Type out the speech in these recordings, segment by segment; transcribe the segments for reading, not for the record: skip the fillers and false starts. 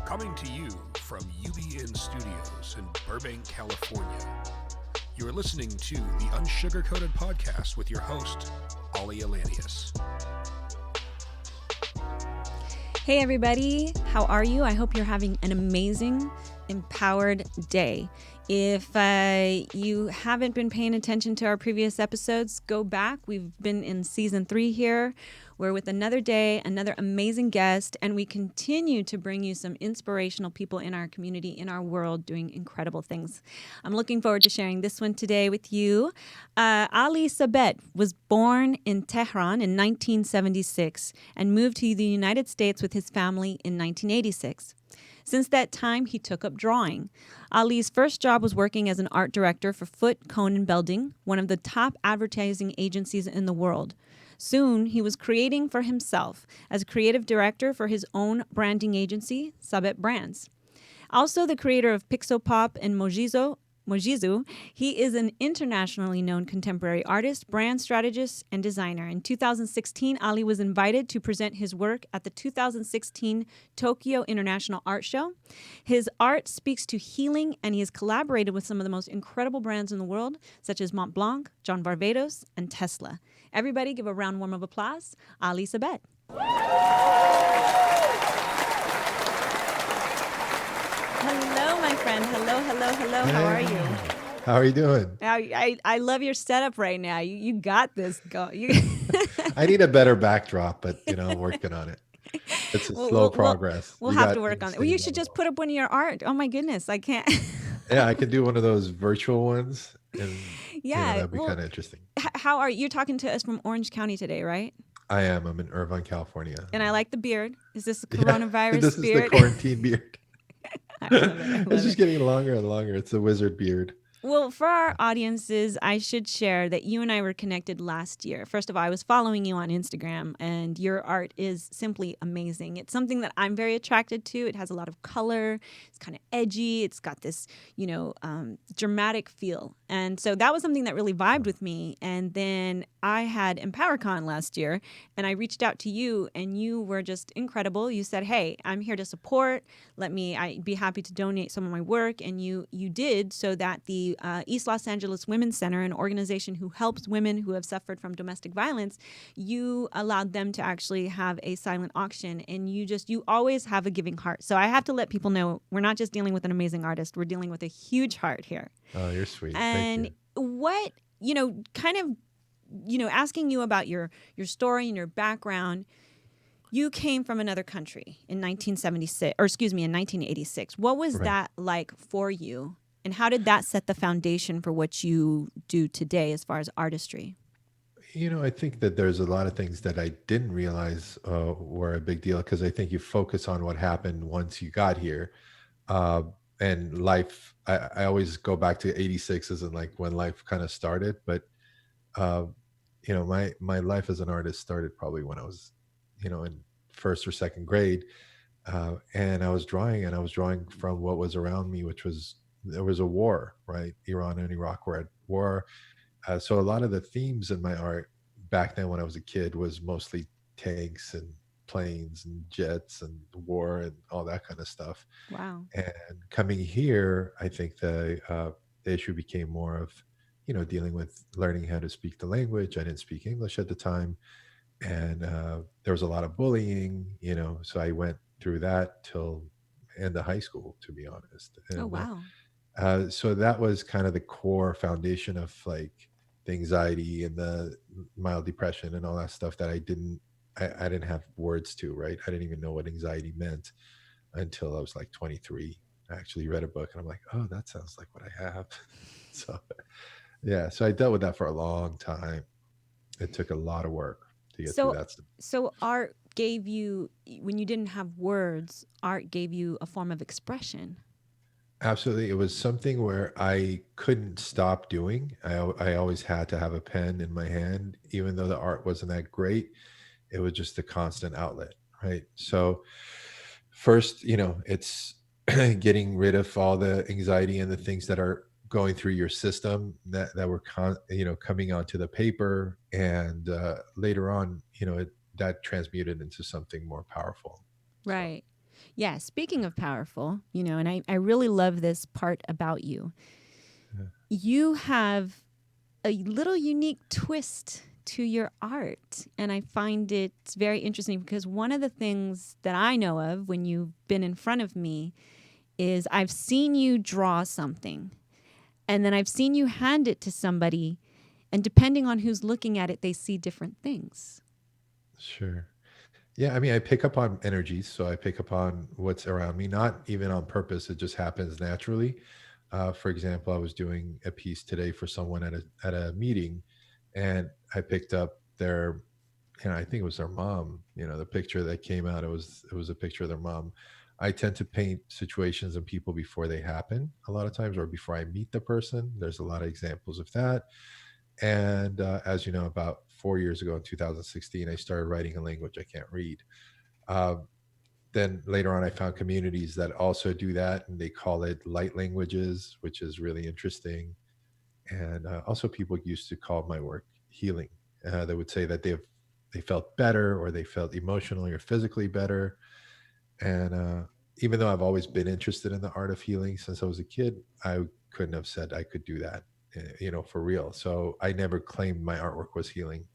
Coming to you from UBN Studios in Burbank, California. You're listening to the Unsugarcoated podcast with your host, Aalia. Hey everybody, how are you? I hope you're having an amazing, empowered day. If you haven't been paying attention to our previous episodes, go back. We've been in season 3 here. We're with another day, another amazing guest, and we continue to bring you some inspirational people in our community, in our world, doing incredible things. I'm looking forward to sharing this one today with you. Ali Sabet was born in Tehran in 1976 and moved to the United States with his family in 1986. Since that time, he took up drawing. Ali's first job was working as an art director for Foot, Cone & Belding, one of the top advertising agencies in the world. Soon, he was creating for himself as creative director for his own branding agency, Sabet Brands. Also the creator of Pixopop and Mojizo, he is an internationally known contemporary artist, brand strategist, and designer. In 2016, Ali was invited to present his work at the 2016 Tokyo International Art Show. His art speaks to healing, and he has collaborated with some of the most incredible brands in the world, such as Mont Blanc, John Varvatos, and Tesla. Everybody give a round warm of applause, Ali Sabet. Hello, my friend. Hello. Hey, How are you? How are you doing? I love your setup right now. You got this. Go. I need a better backdrop, but I'm working on it. It's a slow progress. We'll have to work on it. Well, you should just put up one of your art. Oh my goodness, I can't. Yeah, I could do one of those virtual ones, and yeah, that'd be kind of interesting. How are you talking to us from Orange County today, right? I am. I'm in Irvine, California. And I like the beard. Is this the coronavirus this beard? This is the quarantine beard. I love it. It's just getting longer and longer. It's a wizard beard. Well, for our audiences, I should share that you and I were connected last year. First of all, I was following you on Instagram, and your art is simply amazing. It's something that I'm very attracted to. It has a lot of color. It's kind of edgy. It's got this, dramatic feel. And so that was something that really vibed with me. And then I had EmpowerCon last year, and I reached out to you, and you were just incredible. You said, hey, I'm here to support. I'd be happy to donate some of my work. And you did, so that the East Los Angeles Women's Center, an organization who helps women who have suffered from domestic violence, you allowed them to actually have a silent auction, and you always have a giving heart. So I have to let people know we're not just dealing with an amazing artist, we're dealing with a huge heart here. Oh, you're sweet. And thank you. what, asking you about your story and your background. You came from another country in 1986. What was that like for you? And how did that set the foundation for what you do today as far as artistry? I think that there's a lot of things that I didn't realize were a big deal, because I think you focus on what happened once you got here. And life, I always go back to 86 as in like when life kind of started. But, my life as an artist started probably when I was, in first or second grade. And I was drawing from what was around me, which was, there was a war, right? Iran and Iraq were at war. So a lot of the themes in my art back then when I was a kid was mostly tanks and planes and jets and war and all that kind of stuff. Wow. And coming here, I think the issue became more of, dealing with learning how to speak the language. I didn't speak English at the time. And there was a lot of bullying, so I went through that till end of high school, to be honest. And, Oh, wow. so that was kind of the core foundation of like the anxiety and the mild depression and all that stuff that I didn't have words to, right? I didn't even know what anxiety meant until I was like 23. I actually read a book and I'm like, oh, that sounds like what I have. So I dealt with that for a long time. It took a lot of work to get through that stuff. So art gave you, when you didn't have words, art gave you a form of expression. Absolutely. It was something where I couldn't stop doing. I always had to have a pen in my hand, even though the art wasn't that great. It was just a constant outlet, right? So first, it's getting rid of all the anxiety and the things that are going through your system that were coming onto the paper, and later on that transmuted into something more powerful. Right. Yeah, speaking of powerful, and I really love this part about you. Yeah. You have a little unique twist to your art. And I find it very interesting because one of the things that I know of when you've been in front of me is I've seen you draw something and then I've seen you hand it to somebody. And depending on who's looking at it, they see different things. Sure. Yeah, I mean, I pick up on energies, so I pick up on what's around me, not even on purpose. It just happens naturally. For example, I was doing a piece today for someone at a meeting, and I picked up their, I think it was their mom. The picture that came out, it was a picture of their mom. I tend to paint situations and people before they happen a lot of times, or before I meet the person. There's a lot of examples of that. And as you know, about 4 years ago in 2016, I started writing a language I can't read. Um, then later on, I found communities that also do that, and they call it light languages, which is really interesting. And also, people used to call my work healing. They would say that they felt better, or they felt emotionally or physically better. And even though I've always been interested in the art of healing since I was a kid, I couldn't have said I could do that, for real. So I never claimed my artwork was healing.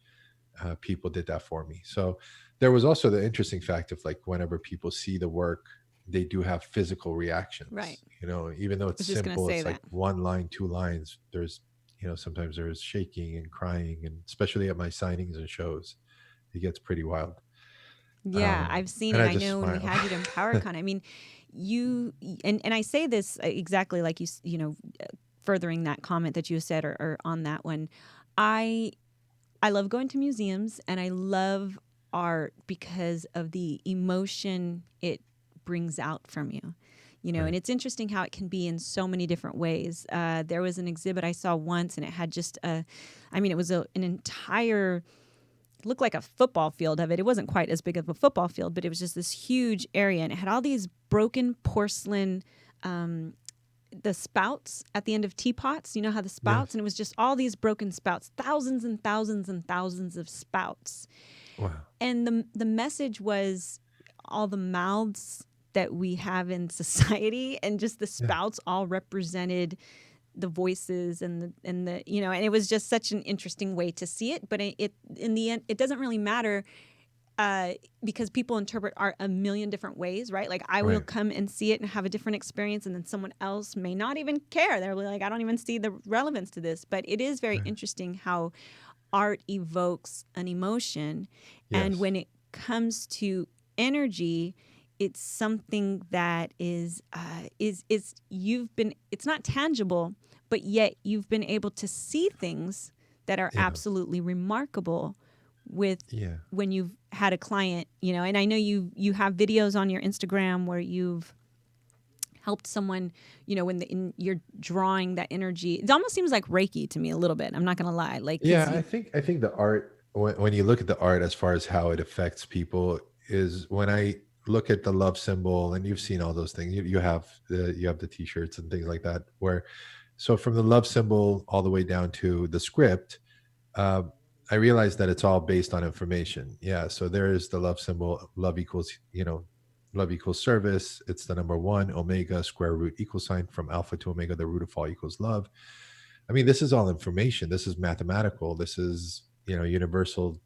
People did that for me. So there was also the interesting fact of, like, whenever people see the work, they do have physical Right. reactions. Even though I it's was just going to simple, say it's like that. one line, two lines. Sometimes there's shaking and crying, and especially at my signings and shows, it gets pretty wild. Yeah, I've seen And it. I I just know when we smile. had you at EmpowerCon. I mean, you and I say this exactly like furthering that comment that you said or on that one. I I love going to museums and I love art because of the emotion it brings out from you. And Right. it's interesting how it can be in so many different ways. There was an exhibit I saw once, and it had just it was an entire, looked like a football field of it. It wasn't quite as big of a football field, but it was just this huge area, and it had all these broken porcelain, um, the spouts at the end of teapots. You know how the spouts, Yes. and it was just all these broken spouts, thousands and thousands and thousands of spouts. Wow. And the message was all the mouths that we have in society, and just the Yeah. spouts all represented the voices and it was just such an interesting way to see it. But it in the end, it doesn't really matter, because people interpret art a million different ways, right? Like I will Right. come and see it and have a different experience, and then someone else may not even care. They're like, I don't even see the relevance to this. But it is very Right. interesting how art evokes an emotion, and Yes. when it comes to energy, it's something that is you've been, it's not tangible, but yet you've been able to see things that are Yeah. absolutely remarkable with Yeah. when you've had a client, and I know you have videos on your Instagram where you've helped someone, when you're drawing that energy. It almost seems like Reiki to me a little bit. I'm not going to lie. Like, cuz Yeah, I think the art, when you look at the art as far as how it affects people, is when I look at the love symbol, and you've seen all those things. You have the t-shirts and things like that, where, so from the love symbol all the way down to the script, uh, I realized that it's all based on information. Yeah, so there is the love symbol. Love equals service. It's the number one, omega, square root, equal sign, from alpha to omega. The root of all equals love. I mean, this is all information. This is mathematical. This is, universal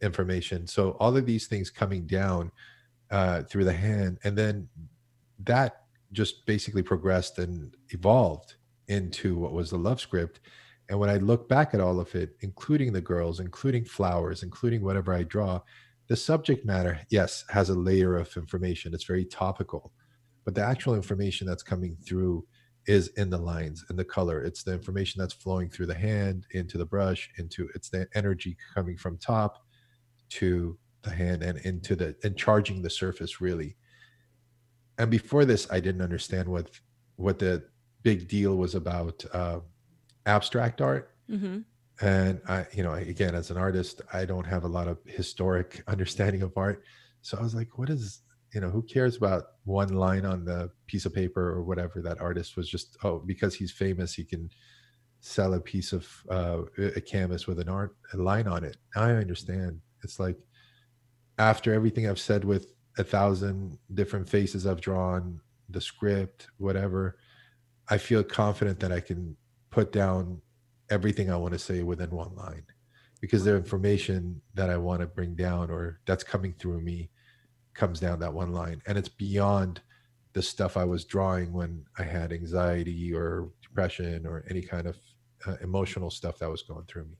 information. So all of these things coming down through the hand, and then that just basically progressed and evolved into what was the love script. And when I look back at all of it, including the girls, including flowers, including whatever I draw, the subject matter, yes, has a layer of information. It's very topical, but the actual information that's coming through is in the lines, in the color. It's the information that's flowing through the hand into the brush, it's the energy coming from top to the hand and and charging the surface, really. And before this, I didn't understand what the big deal was about abstract art. mm-hmm. And again, as an artist, I don't have a lot of historic understanding of art. So I was like, what is, who cares about one line on the piece of paper or whatever? That artist was just, oh, because he's famous, he can sell a piece of a canvas with a line on it. Now I understand. It's like, after everything I've said with 1,000 different faces I've drawn, the script, whatever, I feel confident that I can put down everything I want to say within one line, because the information that I want to bring down or that's coming through me comes down that one line. And it's beyond the stuff I was drawing when I had anxiety or depression or any kind of emotional stuff that was going through me.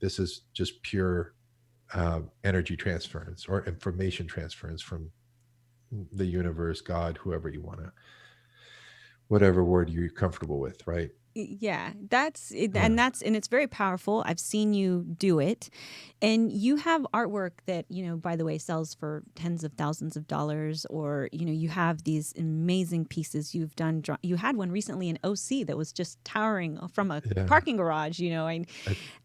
This is just pure energy transference or information transference from the universe, God, whoever you want to, whatever word you're comfortable with, right? Yeah, that's it, Yeah. and it's very powerful. I've seen you do it, and you have artwork that, by the way, sells for tens of thousands of dollars. Or you have these amazing pieces you've done. You had one recently in OC that was just towering from a Yeah. parking garage. I,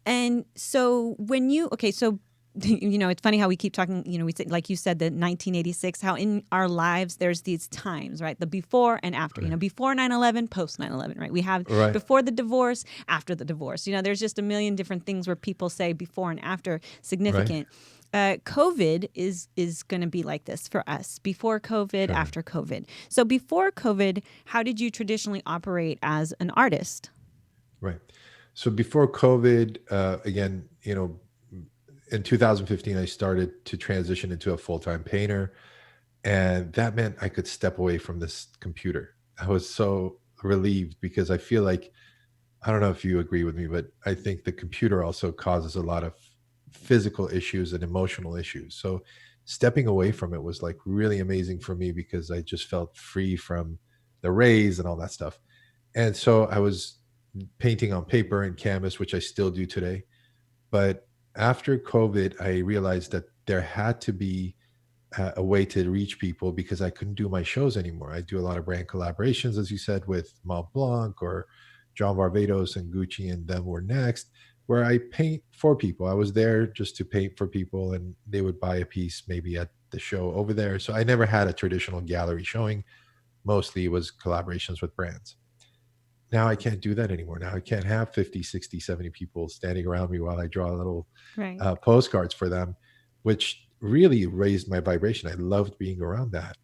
And so when so it's funny how we keep talking, we say, like you said, the 1986, how in our lives there's these times, right? The before and after, right. before 9/11, post 9/11, right? We have Right. before the divorce, after the divorce. There's just a million different things where people say before and after Right. significant. COVID is going to be like this for us. Before COVID, Sure. after COVID. So before COVID, how did you traditionally operate as an artist? Right. So before COVID, again, in 2015, I started to transition into a full-time painter, and that meant I could step away from this computer. I was so relieved because I feel like, I don't know if you agree with me, but I think the computer also causes a lot of physical issues and emotional issues. So stepping away from it was like really amazing for me because I just felt free from the rays and all that stuff. And so I was painting on paper and canvas, which I still do today. But after COVID, I realized that there had to be a way to reach people because I couldn't do my shows anymore. I do a lot of brand collaborations, as you said, with Mont Blanc or John Varvatos and Gucci, and them were next, where I paint for people. I was there just to paint for people, and they would buy a piece maybe at the show over there. So I never had a traditional gallery showing. Mostly it was collaborations with brands. Now I can't do that anymore. Now I can't have 50, 60, 70 people standing around me while I draw little Right. postcards for them, which really raised my vibration. I loved being around that.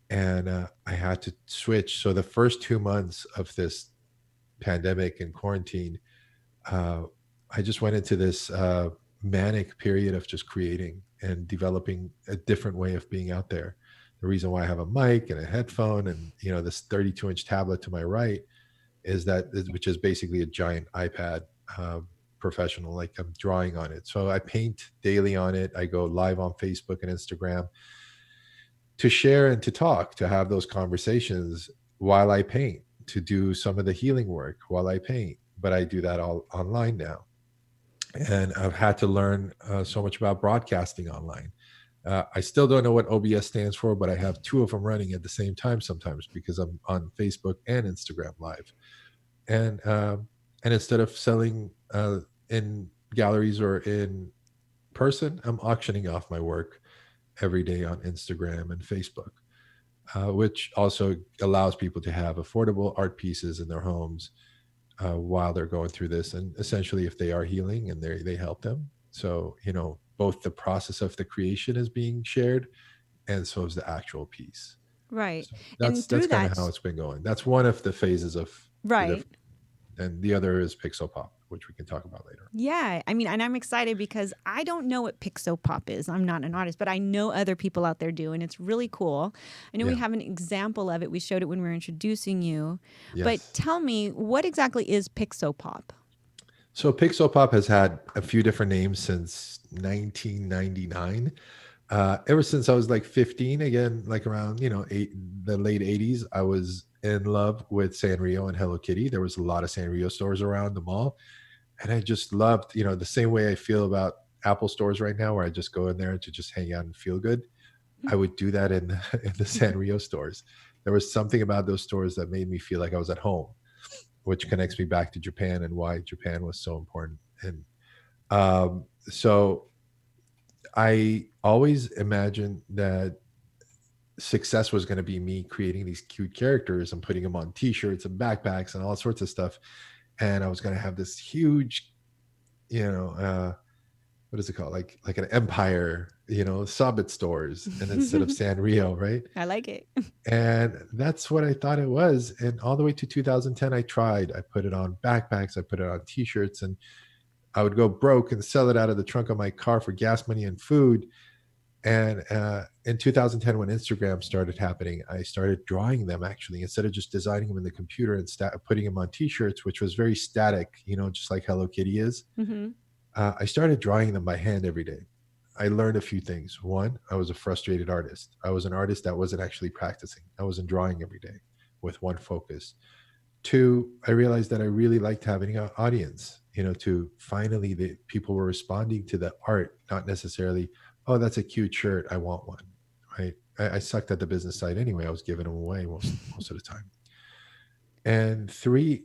And I had to switch. So the first 2 months of this pandemic and quarantine, uh, I just went into this manic period of just creating and developing a different way of being out there. The reason why I have a mic and a headphone and this 32-inch tablet to my right is that, which is basically a giant iPad, professional, like I'm drawing on it. So I paint daily on it. I go live on Facebook and Instagram to share and to talk, to have those conversations while I paint, to do some of the healing work while I paint. But I do that all online now. And I've had to learn so much about broadcasting online. I still don't know what OBS stands for, but I have two of them running at the same time sometimes because I'm on Facebook and Instagram live. And instead of selling in galleries or in person, I'm auctioning off my work every day on Instagram and Facebook, which also allows people to have affordable art pieces in their homes while they're going through this. And essentially, if they are healing, and they help them. So both the process of the creation is being shared, and so is the actual piece. Right. So And that's through kind of that, how it's been going. That's one of the phases of the right. different, and the other is Pixopop, which we can talk about later. Yeah, I mean, and I'm excited because I don't know what Pixopop is. I'm not an artist, but I know other people out there do, and it's really cool. I know we Yeah. have an example of it. We showed it when we were introducing you. But Yes. tell me, what exactly is Pixopop? So Pixopop has had a few different names since 1999. Ever since I was like 15, again, like around the late 80s, I was in love with Sanrio and Hello Kitty. There was a lot of Sanrio stores around the mall, and I just loved, the same way I feel about Apple stores right now, where I just go in there to just hang out and feel good. I would do that in in the Sanrio stores. There was something about those stores that made me feel like I was at home, which connects me back to Japan and why Japan was so important. And so I always imagined that success was going to be me creating these cute characters and putting them on t-shirts and backpacks and all sorts of stuff. And I was going to have this huge, what is it called? Like an empire Sabet stores, and instead of Sanrio, right? I like it. And that's what I thought it was. And all the way to 2010, I tried. I put it on backpacks, I put it on t-shirts, and I would go broke and sell it out of the trunk of my car for gas money and food. And in 2010, when Instagram started happening, I started drawing them actually, instead of just designing them in the computer and putting them on t-shirts, which was very static, just like Hello Kitty is. Mm-hmm. I started drawing them by hand every day. I learned a few things. One, I was a frustrated artist. I was an artist that wasn't actually practicing. I wasn't drawing every day with one focus. Two, I realized that I really liked having an audience, to finally the people were responding to the art, not necessarily, oh, that's a cute shirt, I want one, right? I sucked at the business side anyway. I was giving them away most of the time. And three,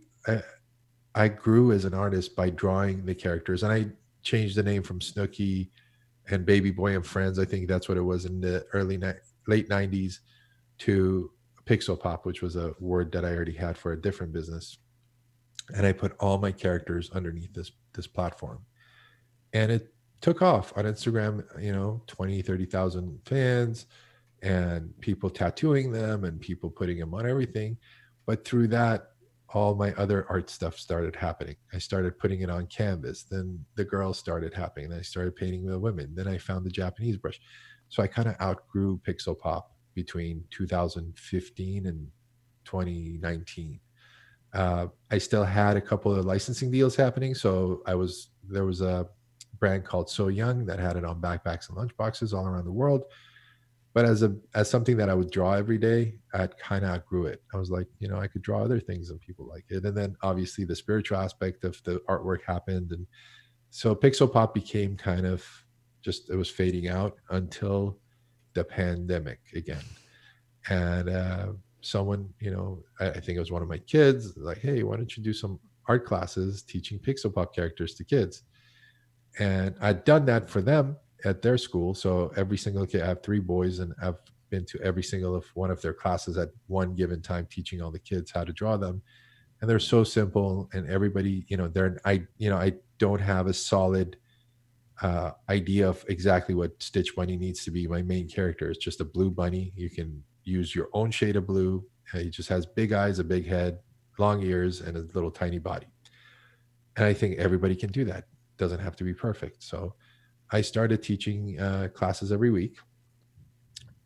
I grew as an artist by drawing the characters, and I changed the name from Snooky and Baby Boy and Friends. I think that's what it was in the late 90s, to Pixopop, which was a word that I already had for a different business. And I put all my characters underneath this platform. And it took off on Instagram, 20, 30,000 fans, and people tattooing them and people putting them on everything. But through that, all my other art stuff started happening. I started putting it on canvas. Then the girls started happening. Then I started painting the women. Then I found the Japanese brush. So I kind of outgrew Pixopop between 2015 and 2019. I still had a couple of licensing deals happening. So there was a brand called So Young that had it on backpacks and lunchboxes all around the world. But as something that I would draw every day, I kind of outgrew it. I was like, I could draw other things and people like it. And then obviously the spiritual aspect of the artwork happened. And so Pixopop became kind of it was fading out until the pandemic again. And someone, I think it was one of my kids, like, hey, why don't you do some art classes teaching Pixopop characters to kids? And I'd done that for them at their school. So every single kid, I have 3 boys, and I've been to every single one of their classes at one given time, teaching all the kids how to draw them. And they're so simple, and everybody, I don't have a solid idea of exactly what Stitch Bunny needs to be. My main character is just a blue bunny. You can use your own shade of blue. He just has big eyes, a big head, long ears, and a little tiny body. And I think everybody can do that. Doesn't have to be perfect. So I started teaching classes every week.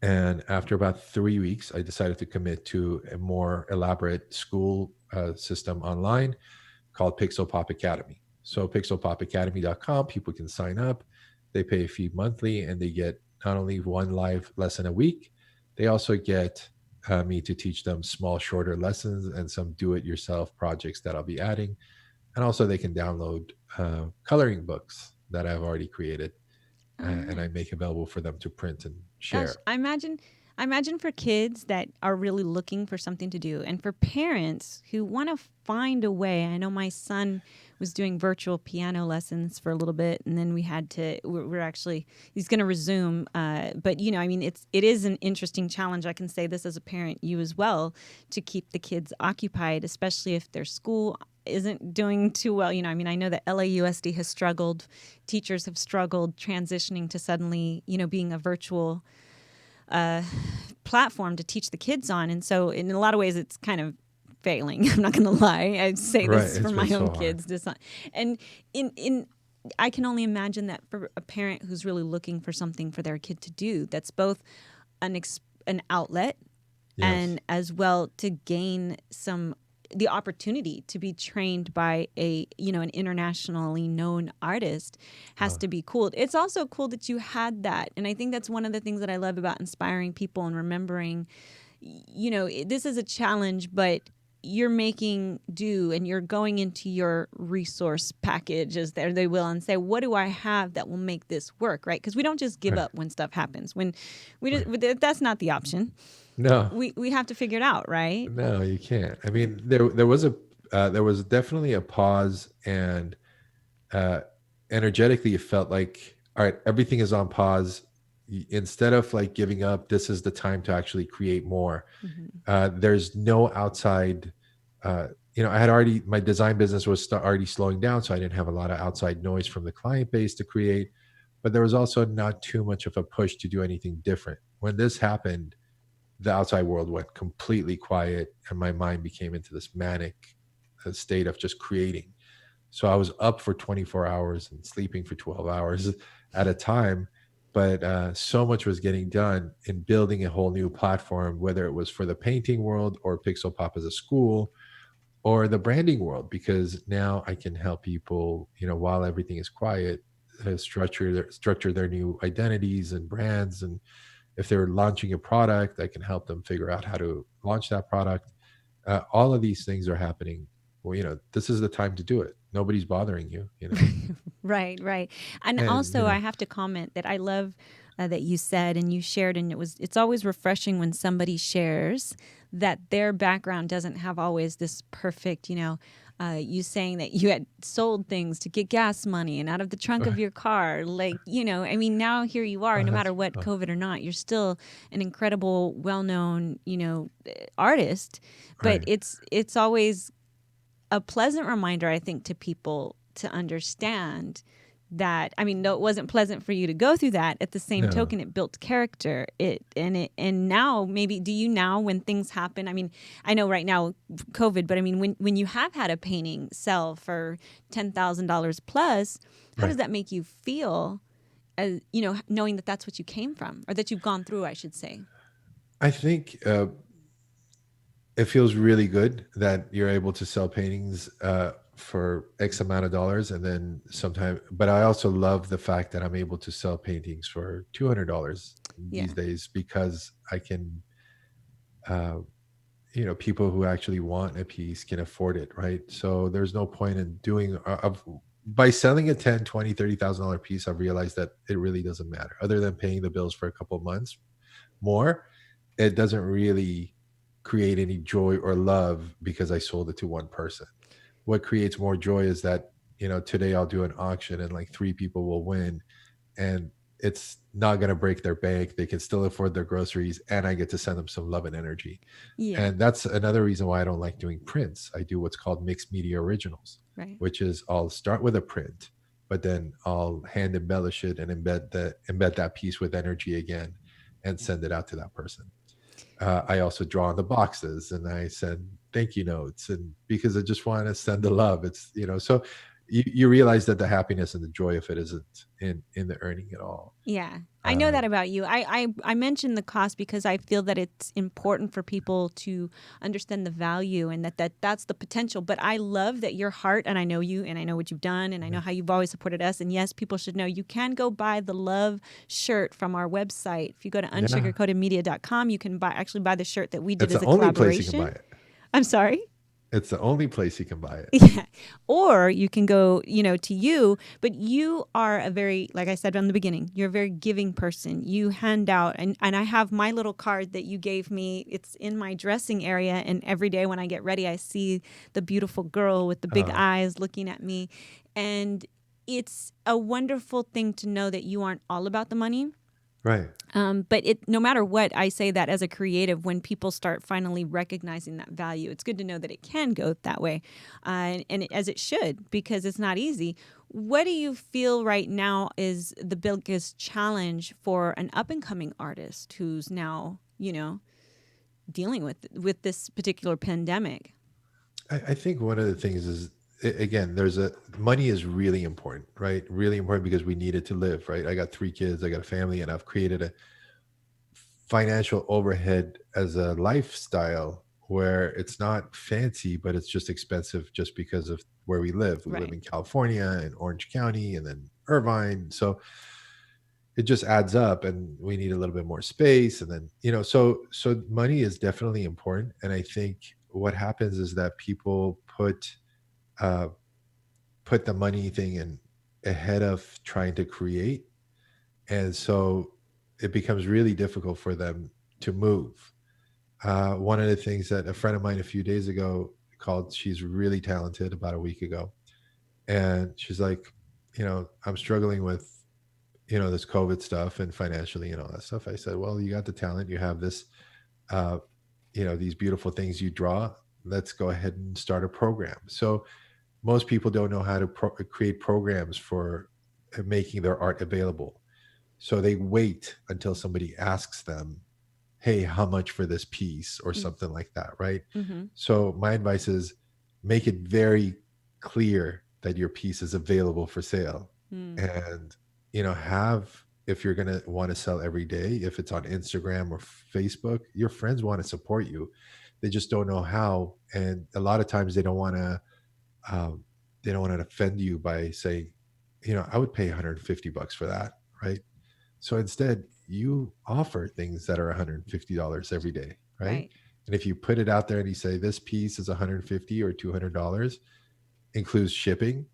And after about 3 weeks, I decided to commit to a more elaborate school system online called Pixopop Academy. So pixopopacademy.com, people can sign up. They pay a fee monthly, and they get not only one live lesson a week, they also get me to teach them small, shorter lessons and some do-it-yourself projects that I'll be adding. And also they can download coloring books that I've already created, and I make available for them to print and share. Gosh, I imagine for kids that are really looking for something to do, and for parents who want to find a way. I know my son was doing virtual piano lessons for a little bit, and then he's going to resume. But it is an interesting challenge. I can say this as a parent, you as well, to keep the kids occupied, especially if their school isn't doing too well. I know that LAUSD has struggled. Teachers have struggled transitioning to suddenly, being a virtual platform to teach the kids on. And so in a lot of ways, it's kind of failing. I'm not going to lie. I say this for my own kids. And I can only imagine that for a parent who's really looking for something for their kid to do, that's both an outlet, yes, and as well to gain the opportunity to be trained by an internationally known artist has to be cool. It's also cool that you had that. And I think that's one of the things that I love about inspiring people and remembering, this is a challenge, but you're making do, and you're going into your resource package, as they will, and say, what do I have that will make this work, right? Because we don't just give up when stuff happens. That's not the option. No, we have to figure it out, right? No, you can't. I mean, there was definitely a pause, and energetically, it felt like, all right, everything is on pause. Instead of like giving up, this is the time to actually create more. Mm-hmm. There's no outside. I had my design business was already slowing down, so I didn't have a lot of outside noise from the client base to create. but there was also not too much of a push to do anything different. When this happened, the outside world went completely quiet, and my mind became into this manic state of just creating. So I was up for 24 hours and sleeping for 12 hours at a time. But so much was getting done in building a whole new platform, whether it was for the painting world or Pixopop as a school or the branding world, because now I can help people, while everything is quiet, structure their new identities and brands. And if they're launching a product, I can help them figure out how to launch that product. All of these things are happening. Well, this is the time to do it. Nobody's bothering you. Right, right. And And also, I have to comment that I love that you said and you shared, and it's always refreshing when somebody shares that their background doesn't have always this perfect, you saying that you had sold things to get gas money and out of the trunk of your car. Like, I mean, now here you are, no matter what, COVID or not, you're still an incredible, well-known, artist. But right. it's always a pleasant reminder, I think, to people to understand that, I mean, no, it wasn't pleasant for you to go through that. At the same No. token, it built character. And now maybe, do you now, when things happen, I mean, I know right now COVID, but I mean, when you have had a painting sell for $10,000 plus, how does Right. that make you feel? Knowing that that's what you came from, or that you've gone through, I should say. I think it feels really good that you're able to sell paintings for X amount of dollars, and then sometime. But I also love the fact that I'm able to sell paintings for $200 these Yeah. days, because I can, uh, people who actually want a piece can afford it, right? So there's no point in doing by selling a 10, 20, $30,000 piece. I've realized that it really doesn't matter, other than paying the bills for a couple of months more. It doesn't really create any joy or love because I sold it to one person. What creates more joy is that, today I'll do an auction and like three people will win, and it's not going to break their bank. They can still afford their groceries, and I get to send them some love and energy. Yeah. And that's another reason why I don't like doing prints. I do what's called mixed media originals, Right. which is I'll start with a print, but then I'll hand embellish it and embed that piece with energy again and send it out to that person. I also draw on the boxes and I send thank you notes, and because I just want to send the love. It's so you realize that the happiness and the joy of it isn't in the earning at all. Yeah, I know Uh, that about you. I mentioned the cost because I feel that it's important for people to understand the value, and that's the potential. But I love that your heart, and I know you, and I know what you've done, and I know how you've always supported us. And yes, people should know you can go buy the love shirt from our website. If you go to yeah, unsugarcoatedmedia.com, you can actually buy the shirt that we did it's as the a only place you can buy collaboration. it. I'm sorry. It's the only place you can buy it. Yeah. Or you can go, to you, but you are a very, like I said from the beginning, you're a very giving person. You hand out, and I have my little card that you gave me. It's in my dressing area. And every day when I get ready, I see the beautiful girl with the big Uh, eyes looking at me. And it's a wonderful thing to know that you aren't all about the money. right. But no matter what, I say that as a creative, when people start finally recognizing that value, it's good to know that it can go that way, as it should, because it's not easy. What do you feel right now is the biggest challenge for an up and coming artist who's now, dealing with this particular pandemic? I think one of the things is, again, there's a money is really important, right? Really important because we need it to live, right? I got three kids, I got a family, and I've created a financial overhead as a lifestyle where it's not fancy, but it's just expensive just because of where we live. We live Right. in California and Orange County and then Irvine. So it just adds up, and we need a little bit more space. And then, so money is definitely important. And I think what happens is that people uh put the money thing in ahead of trying to create. And so it becomes really difficult for them to move. One of the things that a friend of mine a few days ago called, she's really talented, about a week ago. And she's like, I'm struggling with, this COVID stuff and financially and all that stuff. I said, well, you got the talent, you have this, uh, these beautiful things you draw. Let's go ahead and start a program. So most people don't know how to create programs for making their art available. So they wait until somebody asks them, hey, how much for this piece or something like that, right? Mm-hmm. So my advice is make it very clear that your piece is available for sale. Mm. And, have, if you're going to want to sell every day, if it's on Instagram or Facebook, your friends want to support you. They just don't know how. And a lot of times um, they don't want to offend you by saying, I would pay 150 bucks for that, right? So instead, you offer things that are $150 every day, right? Right. And if you put it out there and you say this piece is 150 or $200, includes shipping,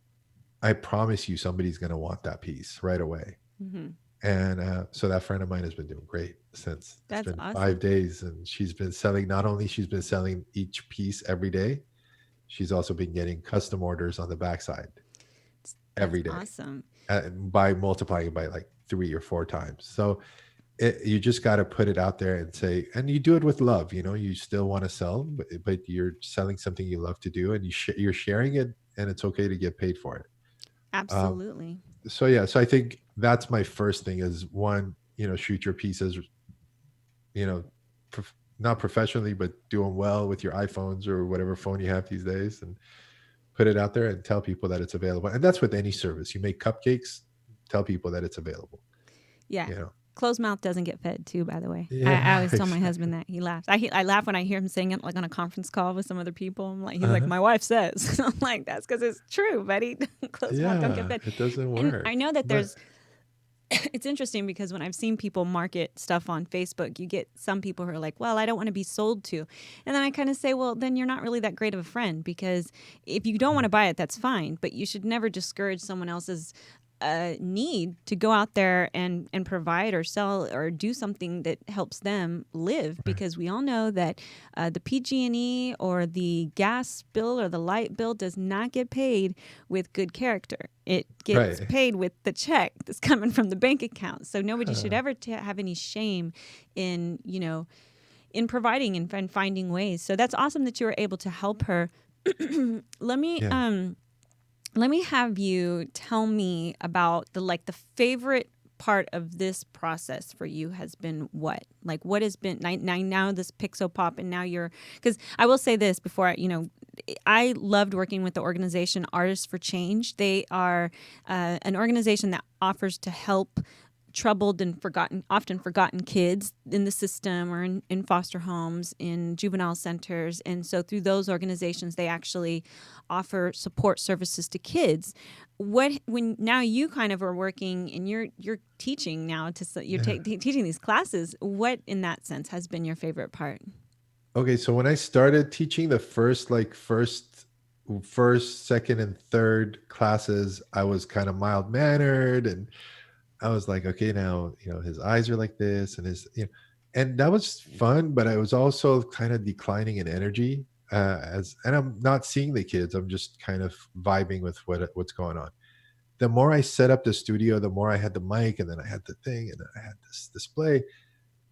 I promise you somebody's going to want that piece right away. Mm-hmm. And so that friend of mine has been doing great since. It's That's been awesome. 5 days, and she's been selling. Not only she's been selling each piece every day, she's also been getting custom orders on the backside That's every day, awesome. by multiplying it by like 3 or 4 times. So you just got to put it out there and say, and you do it with love. You still want to sell, but you're selling something you love to do, and you're sharing it, and it's okay to get paid for it. Um, Absolutely. so yeah, so I think that's my first thing is one, shoot your pieces, you know, not professionally, but doing well with your iPhones or whatever phone you have these days, and put it out there and tell people that it's available. And that's with any service. You make cupcakes, tell people that it's available. Yeah. You know, Closed mouth doesn't get fed too, by the way. I yeah, always tell my husband that. He laughs. I laugh when I hear him saying it like on a conference call with some other people. I'm like, he's like, uh-huh. my wife says. I'm like, that's because it's true, buddy. Closed mouth don't get Yeah, fed. it doesn't And I work. know that But there's it's interesting because when I've seen people market stuff on Facebook, you get some people who are like, well, I don't want to be sold to. And then I kind of say, well, then you're not really that great of a friend, because if you don't want to buy it, that's fine. But you should never discourage someone else's need to go out there and provide or sell or do something that helps them live, right, because we all know that the PG&E or the gas bill or the light bill does not get paid with good character. It gets right. paid with the check that's coming from the bank account. So nobody should Uh, ever have any shame in, in providing and finding ways. So that's awesome that you were able to help her. let me yeah. um let me have you tell me about the favorite part of this process for you has been what? Like what has been now this Pixopop, and now you're, because I will say this before I loved working with the organization Artists for Change. They are an organization that offers to help troubled and often forgotten kids in the system, or in foster homes, in juvenile centers. And so through those organizations, they actually offer support services to kids. When now you kind of are working and you're teaching now you're Yeah. teaching these classes, what in that sense has been your favorite part? Okay, so when I started teaching the first, second, and third classes, I was kind of mild mannered, and I was like, okay, now his eyes are like this, and and that was fun, but I was also kind of declining in energy, and I'm not seeing the kids. I'm just kind of vibing with what's going on. The more I set up the studio, the more I had the mic, and then I had the thing, and then I had this display.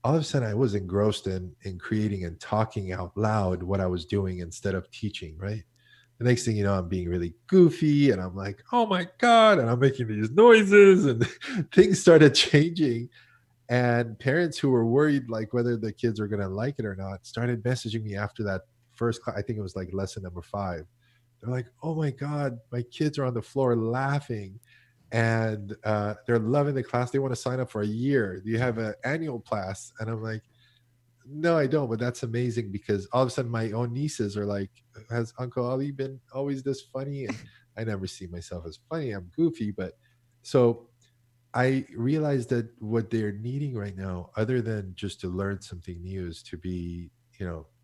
All of a sudden I was engrossed in creating and talking out loud what I was doing instead of teaching, right? The next thing you know, I'm being really goofy, and I'm like, oh my God, and I'm making these noises, and things started changing. And parents who were worried, like whether the kids are going to like it or not, started messaging me after that first class. I think it was like lesson number 5. They're like, oh my God, my kids are on the floor laughing, and they're loving the class. They want to sign up for a year. Do you have an annual class? And I'm like, no, I don't. But that's amazing, because all of a sudden my own nieces are like, has Uncle Ali been always this funny? And I never see myself as funny. I'm goofy. But so I realized that what they're needing right now, other than just to learn something new, is to be,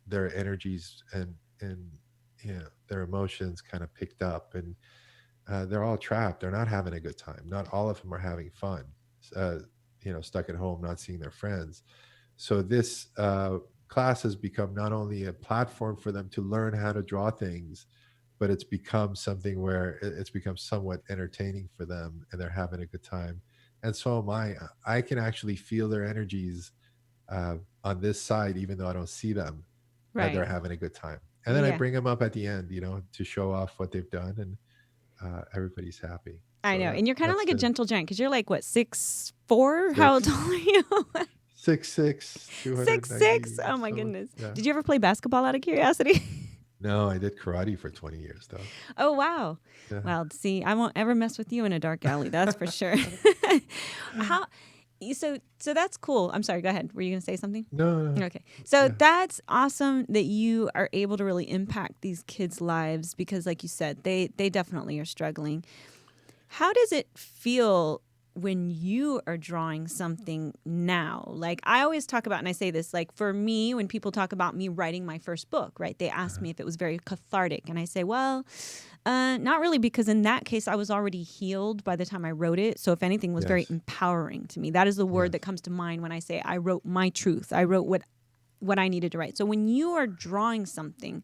their energies and their emotions kind of picked up, and they're all trapped. They're not having a good time. Not all of them are having fun. Uh, stuck at home, not seeing their friends. So this class has become not only a platform for them to learn how to draw things, but it's become something where it's become somewhat entertaining for them, and they're having a good time. And so am I. I can actually feel their energies on this side, even though I don't see them, that they're Right. having a good time. And then I Yeah. bring them up at the end, to show off what they've done, and everybody's happy. I So know. And you're kind of that's like a been gentle giant because you're like, what, 6'4"? How six, tall are you? 6'6", 6'6". 290. Oh my So goodness. yeah. Did you ever play basketball out of curiosity? No, I did karate for 20 years though. Oh, wow. Yeah. Well, see, I won't ever mess with you in a dark alley. That's for sure. How? So that's cool. I'm sorry. Go ahead. Were you going to say something? No, no, Okay. So yeah. that's awesome that you are able to really impact these kids' lives because, like you said, they definitely are struggling. How does it feel when you are drawing something now? Like I always talk about, and I say this, like for me, when people talk about me writing my first book, right? They ask me if it was very cathartic. And I say, well, not really, because in that case, I was already healed by the time I wrote it. So if anything, it was very Yes. empowering to me. That is the word Yes. that comes to mind when I say I wrote my truth. I wrote what I needed to write. So when you are drawing something,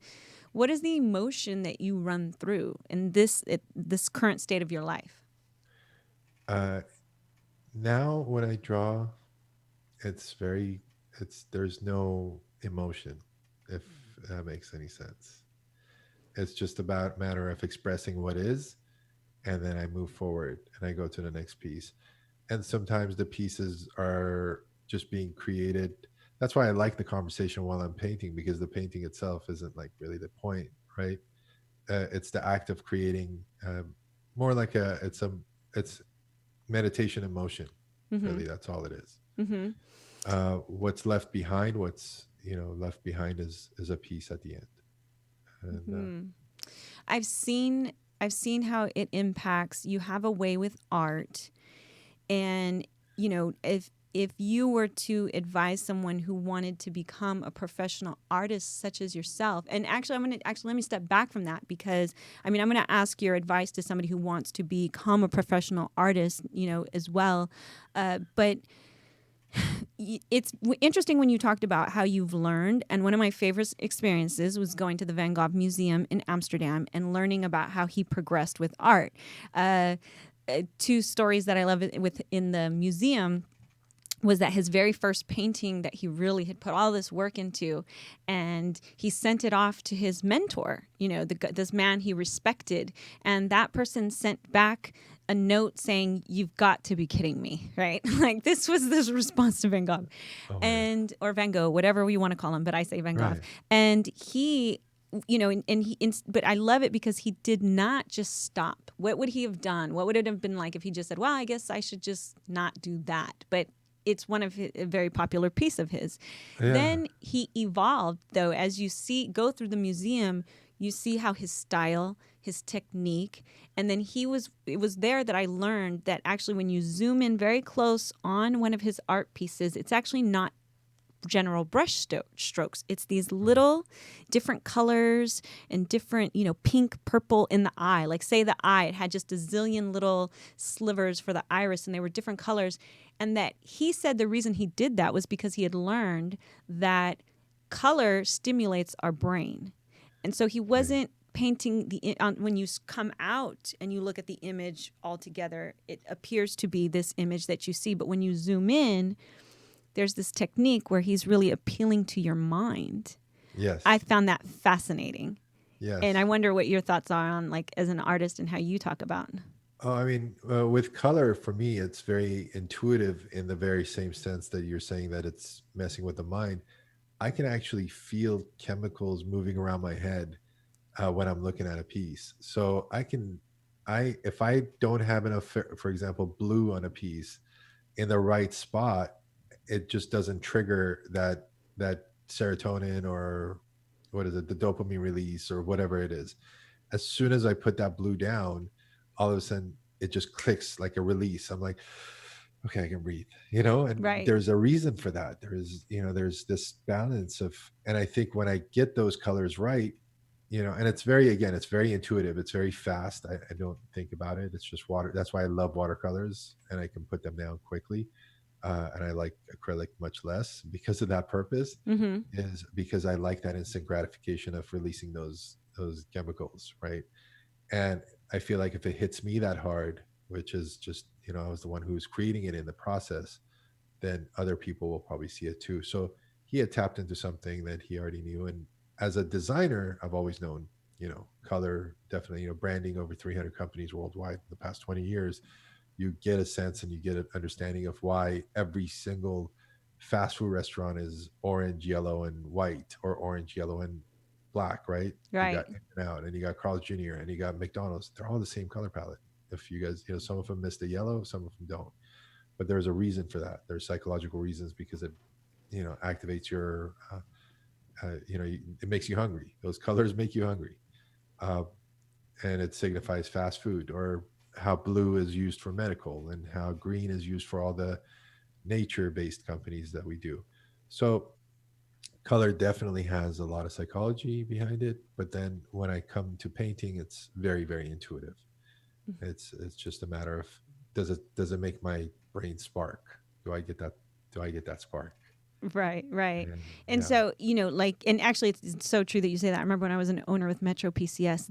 what is the emotion that you run through in this current state of your life? Uh, Now when I draw, it's very, there's no emotion, if that makes any sense. It's just about matter of expressing what is, and then I move forward and I go to the next piece. And sometimes the pieces are just being created. That's why I like the conversation while I'm painting, because the painting itself isn't like really the point, right? It's the act of creating, more like it's meditation in motion. Mm-hmm. Really, that's all it is. Mm-hmm. What's left behind, what's left behind is a piece at the end. And Mm-hmm. I've seen I've seen how it impacts. You have a way with art, and if you were to advise someone who wanted to become a professional artist such as yourself, and actually let me step back from that, because I'm going to ask your advice to somebody who wants to become a professional artist, as well. But it's interesting when you talked about how you've learned, and one of my favorite experiences was going to the Van Gogh Museum in Amsterdam and learning about how he progressed with art. Two stories that I love in the museum was that his very first painting that he really had put all this work into, and he sent it off to his mentor, this man he respected, and that person sent back a note saying, "You've got to be kidding me," right? Like this was this response to Van Gogh, oh man, or Van Gogh, whatever we want to call him, but I say Van Gogh. right, And he, but I love it because he did not just stop. What would he have done? What would it have been like if he just said, "Well, I guess I should just not do that"? But it's a very popular piece of his. yeah, Then he evolved, though, as you go through the museum, you see how his style, his technique, and then it was there that I learned that actually when you zoom in very close on one of his art pieces, it's actually not general brush strokes. It's these little different colors and different, pink, purple in the eye. Like say the eye, it had just a zillion little slivers for the iris, and they were different colors. And that he said the reason he did that was because he had learned that color stimulates our brain. And so he okay, wasn't painting when you come out and you look at the image altogether, it appears to be this image that you see. But when you zoom in, there's this technique where he's really appealing to your mind. I yes, found that fascinating. And I yes. wonder what your thoughts are on, like, as an artist and how you talk about. Oh, I mean, with color, for me, it's very intuitive in the very same sense that you're saying that it's messing with the mind. I can actually feel chemicals moving around my head when I'm looking at a piece. So if I don't have enough, for example, blue on a piece in the right spot, it just doesn't trigger that serotonin, or what is it, the dopamine release or whatever it is. As soon as I put that blue down, all of a sudden it just clicks like a release. I'm like, okay, I can breathe, and Right. there's a reason for that. There's this balance of, and I think when I get those colors right, and it's very intuitive. It's very fast. I don't think about it. It's just water. That's why I love watercolors, and I can put them down quickly. And I like acrylic much less because of that purpose, Mm-hmm. is because I like that instant gratification of releasing those chemicals, right? And I feel like if it hits me that hard, which is just, I was the one who was creating it in the process, then other people will probably see it too. So he had tapped into something that he already knew. And as a designer, I've always known color definitely, branding over 300 companies worldwide in the past 20 years, you get a sense and you get an understanding of why every single fast food restaurant is orange, yellow, and white, or orange, yellow, and black, right? You Right. got In-N-Out, and you got Carl's Jr., and you got McDonald's. They're all the same color palette. If you guys, some of them miss the yellow, some of them don't. But there's a reason for that. There's psychological reasons, because it, activates your, it makes you hungry. Those colors make you hungry. Uh, and it signifies fast food, or how blue is used for medical, and how green is used for all the nature based companies that we do. So color definitely has a lot of psychology behind it, but then when I come to painting, it's very, very intuitive. It's just a matter of, does it make my brain spark? Do I get that spark? Right, right. And And yeah. so, like, and actually it's so true that you say that. I remember when I was an owner with Metro PCS,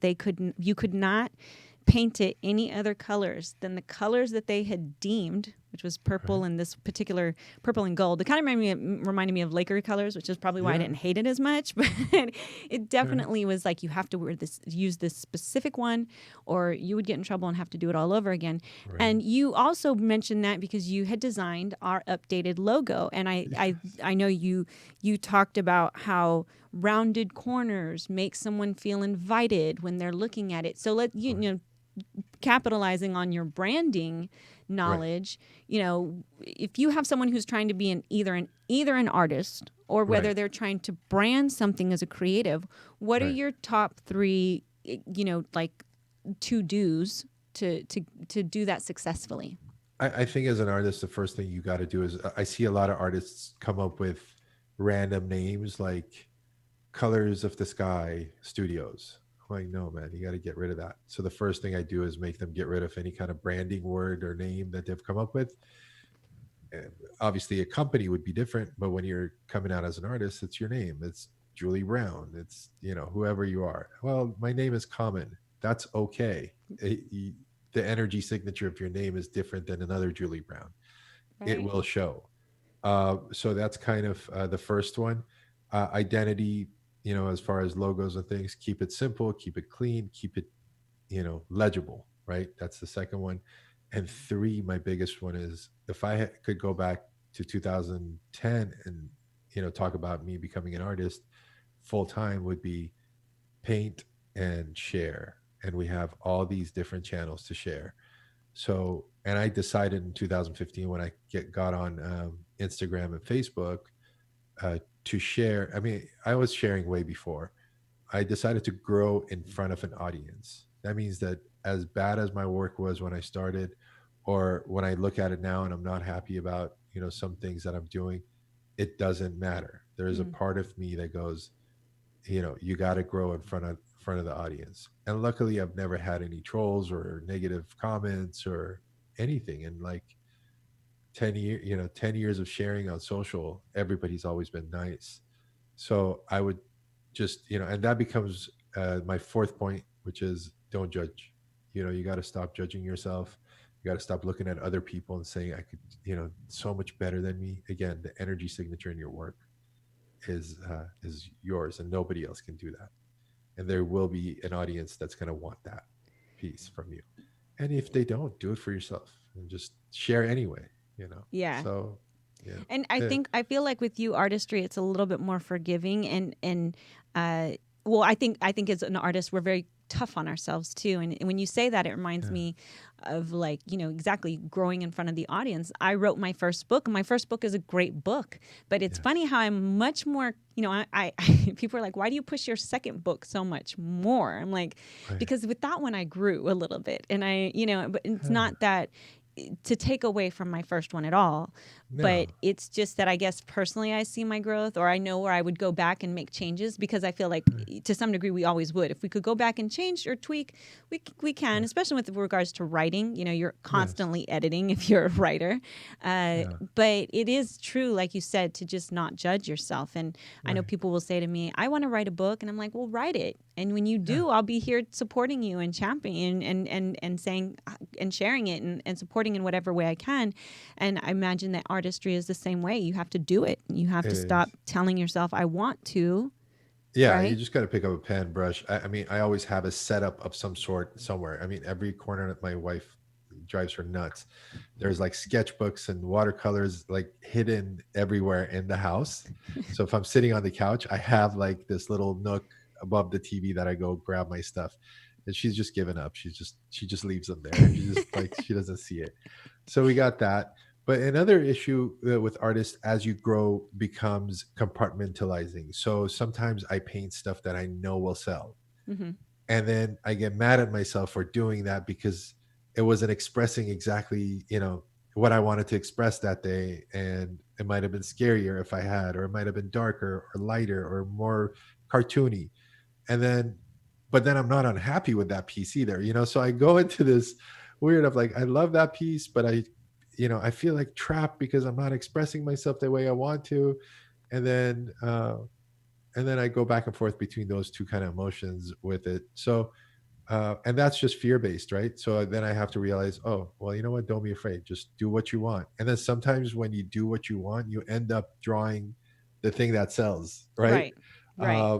you could not paint it any other colors than the colors that they had deemed, which was purple Right. and this particular purple and gold. It kind of reminded me of Laker colors, which is probably why I Yeah. didn't hate it as much. But it Right. definitely was like, you have to use this specific one, or you would get in trouble and have to do it all over again. Right. And you also mentioned that because you had designed our updated logo, and I know you talked about how rounded corners make someone feel invited when they're looking at it. So Right. capitalizing on your branding Right. knowledge, if you have someone who's trying to be either an artist, or whether Right. they're trying to brand something as a creative, what are Right. your top three, like to do's to do that successfully? I think as an artist, the first thing you got to do is, I see a lot of artists come up with random names like Colors of the Sky Studios. I'm like, no, man, you got to get rid of that. So the first thing I do is make them get rid of any kind of branding word or name that they've come up with. And obviously, a company would be different, but when you're coming out as an artist, it's your name. It's Julie Brown. It's, whoever you are. Well, my name is common. That's okay. The energy signature of your name is different than another Julie Brown. It Right. will show. So that's kind of the first one. Identity, as far as logos and things, keep it simple, keep it clean, keep it, legible, right? That's the second one. And three, my biggest one is, if I could go back to 2010 and, talk about me becoming an artist full time, would be paint and share. And we have all these different channels to share. So, and I decided in 2015, when I got on Instagram and Facebook, to share. I mean, I was sharing way before. I decided to grow in front of an audience. That means that, as bad as my work was when I started, or when I look at it now and I'm not happy about, some things that I'm doing, it doesn't matter. There is a Mm. part of me that goes, you got to grow in front of the audience. And luckily, I've never had any trolls or negative comments or anything. And like 10 years of sharing on social, everybody's always been nice. So I would just, and that becomes my fourth point, which is, don't judge. You got to stop judging yourself. You got to stop looking at other people and saying, I could, so much better than me. Again, the energy signature in your work is yours, and nobody else can do that. And there will be an audience that's going to want that piece from you. And if they don't, do it for yourself and just share anyway. Yeah. So yeah. And I feel like with you, artistry, it's a little bit more forgiving, and well, I think as an artist, we're very tough on ourselves too. And when you say that, it reminds Yeah. me of, like, exactly, growing in front of the audience. I wrote my first book, and my first book is a great book, but it's Yes. funny how I'm much more, I people are like, why do you push your second book so much more? I'm like, Right. because with that one, I grew a little bit, and but it's Yeah. not that to take away from my first one at all, but No. it's just that I guess personally I see my growth, or I know where I would go back and make changes, because I feel like Right. to some degree we always would. If we could go back and change or tweak, we can, Yeah. especially with regards to writing. You're Yes. constantly editing if you're a writer. Yeah. But it is true, like you said, to just not judge yourself. And I know Right. people will say to me, I want to write a book. And I'm like, well, write it. And when you Yeah. do, I'll be here supporting you and championing and saying and sharing it and supporting in whatever way I can. And I imagine that artistry is the same way. You have to do it. You have It to stop is. telling yourself, I want to, Yeah, you right? just got to pick up a pen, brush. I mean, I always have a setup of some sort somewhere. I mean, every corner that my wife drives her nuts. There's like sketchbooks and watercolors like hidden everywhere in the house. So if I'm sitting on the couch, I have like this little nook above the TV that I go grab my stuff. And she's just given up. She just leaves them there. She just like she doesn't see it. So we got that. But another issue with artists as you grow becomes compartmentalizing. So sometimes I paint stuff that I know will sell. Hmm. And then I get mad at myself for doing that because it wasn't expressing exactly, what I wanted to express that day. And it might have been scarier if I had, or it might have been darker or lighter or more cartoony. And then, but then I'm not unhappy with that piece either, So I go into this weird of like, I love that piece, but I feel like trapped because I'm not expressing myself the way I want to. And then, I go back and forth between those two kind of emotions with it. So, and that's just fear based, right? So then I have to realize, oh, well, you know what? Don't be afraid. Just do what you want. And then sometimes when you do what you want, you end up drawing the thing that sells, right? Right. Right. Uh,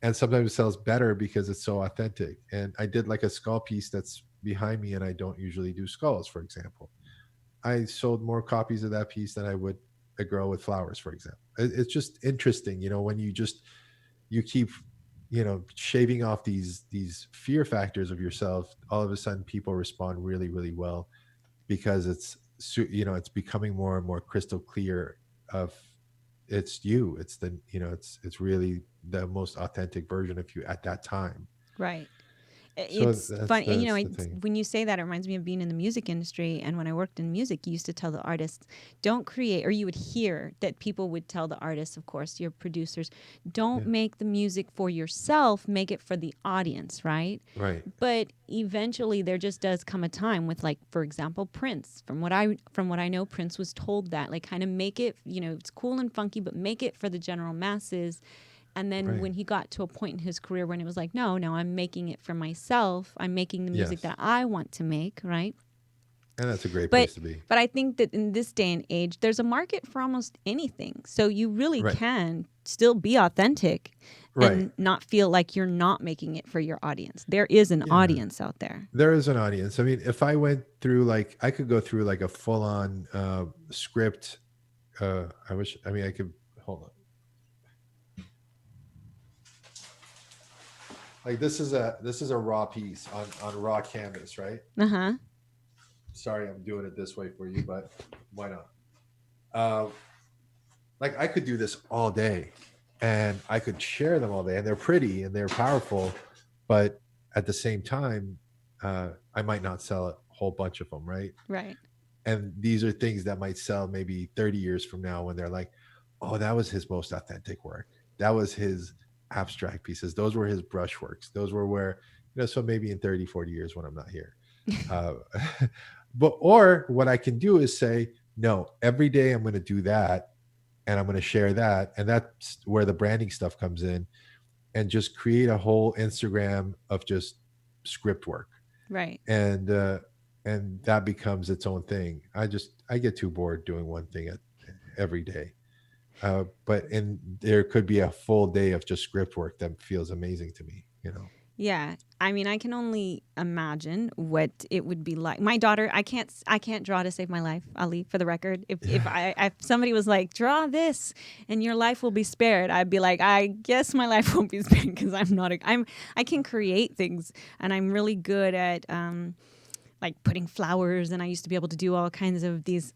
and sometimes it sells better because it's so authentic. And I did like a skull piece that's behind me, and I don't usually do skulls, for example. I sold more copies of that piece than I would a girl with flowers, for example. It's just interesting, when you keep shaving off these fear factors of yourself. All of a sudden people respond really, really well because it's becoming more and more crystal clear of it's you. It's it's really the most authentic version of you at that time. Right. So It's fun. that's the thing. When you say that, it reminds me of being in the music industry. And when I worked in music, you used to tell the artists, don't create, or you would hear that people would tell the artists, of course, your producers, don't Yeah. make the music for yourself, make it for the audience, right? Right. But eventually there just does come a time with, like, for example, Prince. From what I know, Prince was told that, like, kind of make it, it's cool and funky, but make it for the general masses. And then Right. when he got to a point in his career when it was like, no, I'm making it for myself. I'm making the music Yes. that I want to make, right? And that's a great But place to be. but I think that in this day and age, there's a market for almost anything. So you really Right. can still be authentic Right. and not feel like you're not making it for your audience. There is an Yeah. audience out there. There is an audience. I mean, if I went through like I could go through like a full on script. I could hold on. Like this is a raw piece on raw canvas, right? Uh-huh. Sorry, I'm doing it this way for you, but why not? Uh, like I could do this all day, and I could share them all day, and they're pretty and they're powerful, but at the same time, I might not sell a whole bunch of them, right? Right. And these are things that might sell maybe 30 years from now when they're like, oh, that was his most authentic work. That was his abstract pieces. Those were his brushworks. Those were where, so maybe in 30, 40 years when I'm not here. Uh, or what I can do is say, no, every day I'm going to do that and I'm going to share that. And that's where the branding stuff comes in, and just create a whole Instagram of just script work. Right. And that becomes its own thing. I get too bored doing one thing every day. But there could be a full day of just script work that feels amazing to me. Yeah. I mean, I can only imagine what it would be like. My daughter, I can't draw to save my life, Ali, for the record. If somebody was like, draw this and your life will be spared, I'd be like, I guess my life won't be spared because I can create things, and I'm really good at like putting flowers, and I used to be able to do all kinds of these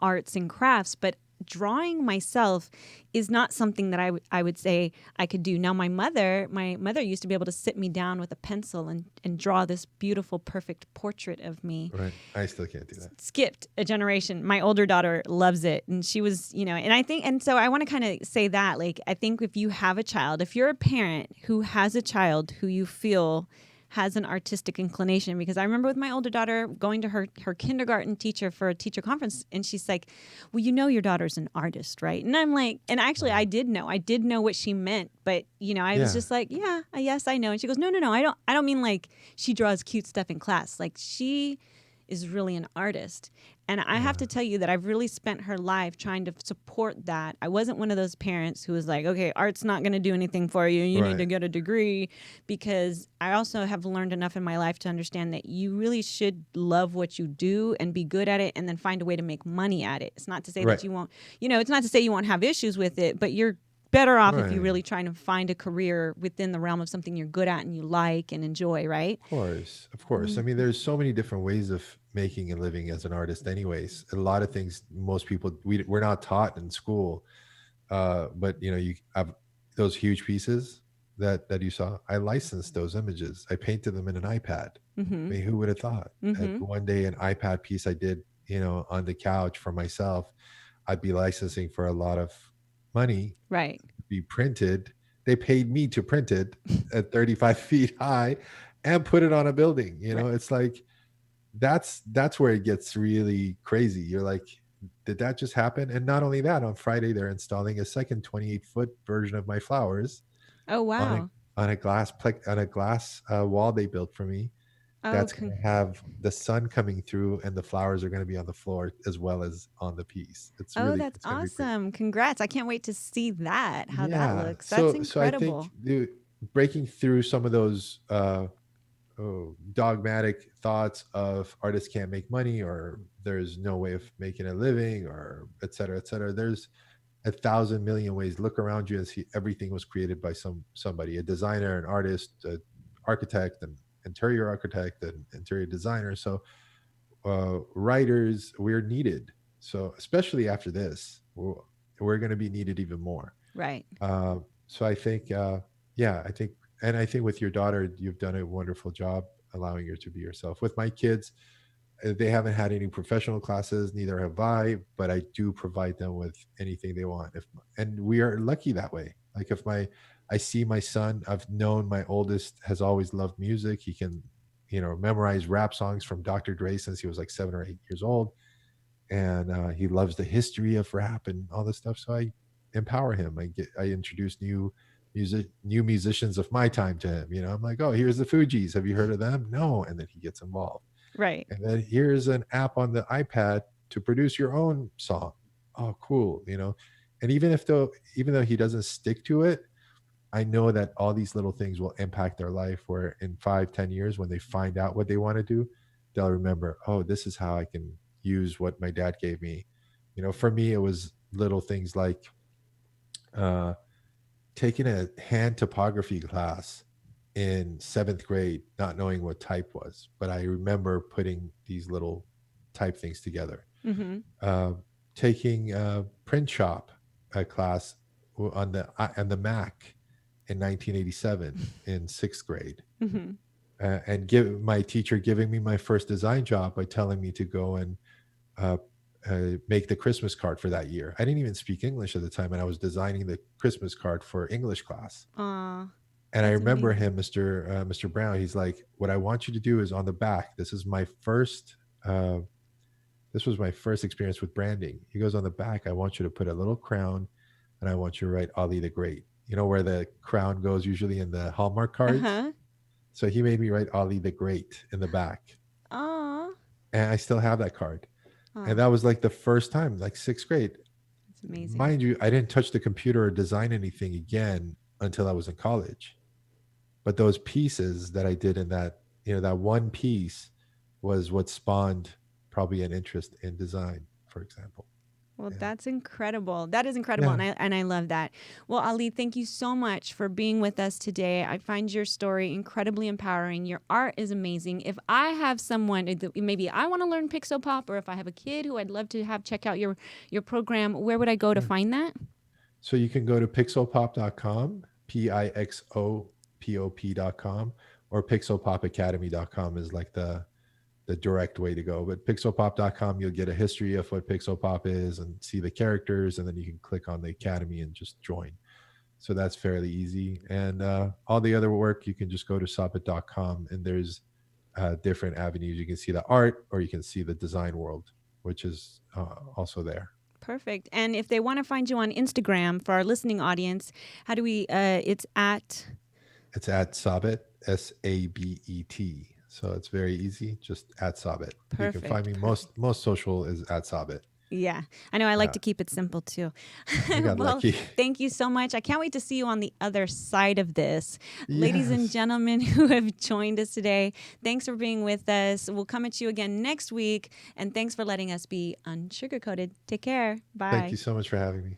arts and crafts, but drawing myself is not something that I would say I could do. Now, my mother used to be able to sit me down with a pencil and draw this beautiful, perfect portrait of me. Right. I still can't do that. Skipped a generation. My older daughter loves it. And she was, and I think, and so I want to kind of say that, like, I think if you have a child, if you're a parent who has a child who you feel has an artistic inclination, because I remember with my older daughter going to her kindergarten teacher for a teacher conference, and she's like, well, your daughter's an artist, right? And I'm like, and actually I did know what she meant, but I was just like, yeah, yes, I know. And she goes, no, I don't mean like she draws cute stuff in class. Like, she is really an artist. And I have to tell you that I've really spent her life trying to support that. I wasn't one of those parents who was like, okay, art's not going to do anything for you. You need to get a degree, because I also have learned enough in my life to understand that you really should love what you do and be good at it, and then find a way to make money at it. It's not to say that you won't, it's not to say you won't have issues with it, but you're better off if you're really trying to find a career within the realm of something you're good at and you like and enjoy, right? Of course. I mean, there's so many different ways of making a living as an artist anyways. A lot of things most people, we're not taught in school. But you have those huge pieces that you saw. I licensed those images. I painted them in an iPad. I mean, who would have thought that one day an iPad piece I did, on the couch for myself, I'd be licensing for a lot of money, right? Be printed. They paid me to print it at 35 feet high and put it on a building. It's like, that's where it gets really crazy. You're like, did that just happen? And not only that, on Friday they're installing a second 28-foot version of my flowers. Oh wow! On a glass wall they built for me. That's going to have the sun coming through, and the flowers are going to be on the floor as well as on the piece. That's awesome! Congrats! I can't wait to see that. How that looks. That's incredible. So I think breaking through some of those dogmatic thoughts of artists can't make money, or there's no way of making a living, or et cetera, et cetera. There's 1,000 million ways. Look around you and see everything was created by somebody, a designer, an artist, an architect, an interior architect, an interior designer. So writers, we're needed. So especially after this, we're going to be needed even more. Right. So I think, I think with your daughter, you've done a wonderful job allowing her to be yourself. With my kids, they haven't had any professional classes, neither have I, but I do provide them with anything they want. And we are lucky that way. Like I see my son, I've known my oldest has always loved music. He can, memorize rap songs from Dr. Dre since he was like 7 or 8 years old. And he loves the history of rap and all this stuff. So I empower him. I introduce new musicians of my time to him. I'm like, oh, here's the Fugees. Have you heard of them? No. And then he gets involved. Right. And then here's an app on the iPad to produce your own song. Oh, cool. And even though he doesn't stick to it, I know that all these little things will impact their life, where in 5-10 years, when they find out what they want to do, they'll remember, oh, this is how I can use what my dad gave me. For me, it was little things like taking a hand topography class in 7th grade, not knowing what type was, but I remember putting these little type things together. Taking a print shop class on the Mac in 1987 in 6th grade, and give my teacher giving me my first design job by telling me to go and make the Christmas card for that year. I didn't even speak English at the time, and I was designing the Christmas card for English class. And I remember him, Mr. Brown, he's like, what I want you to do is on the back, this was my first experience with branding. He goes, on the back, I want you to put a little crown, and I want you to write Ali the Great. Where the crown goes usually in the Hallmark cards? So he made me write Ali the Great in the back. And I still have that card. And that was like the first time, like 6th grade. That's amazing. Mind you, I didn't touch the computer or design anything again until I was in college. But those pieces that I did in that, that one piece was what spawned probably an interest in design, for example. Well, that's incredible. That is incredible. Yeah. And I love that. Well, Ali, thank you so much for being with us today. I find your story incredibly empowering. Your art is amazing. If I have someone, maybe I want to learn Pixopop, or if I have a kid who I'd love to have check out your program, where would I go to find that? So you can go to pixopop.com, pixopop.com, or pixopopacademy.com is like the direct way to go. But pixopop.com, you'll get a history of what Pixopop is and see the characters, and then you can click on the academy and just join. So that's fairly easy. And all the other work, you can just go to sabet.com, and there's different avenues. You can see the art, or you can see the design world, which is also there. Perfect. And if they want to find you on Instagram, for our listening audience, how do we, it's at Sabet, Sabet, So it's very easy. Just at Sabet. You can find Perfect. me most social is at Sabet. Yeah, I know. I like Yeah. to keep it simple too. I got Well, lucky. thank you so much. I can't wait to see you on the other side of this. Ladies and Yes. gentlemen who have joined us today, thanks for being with us. We'll come at you again next week. And thanks for letting us be unsugarcoated. Take care. Bye. Thank you so much for having me.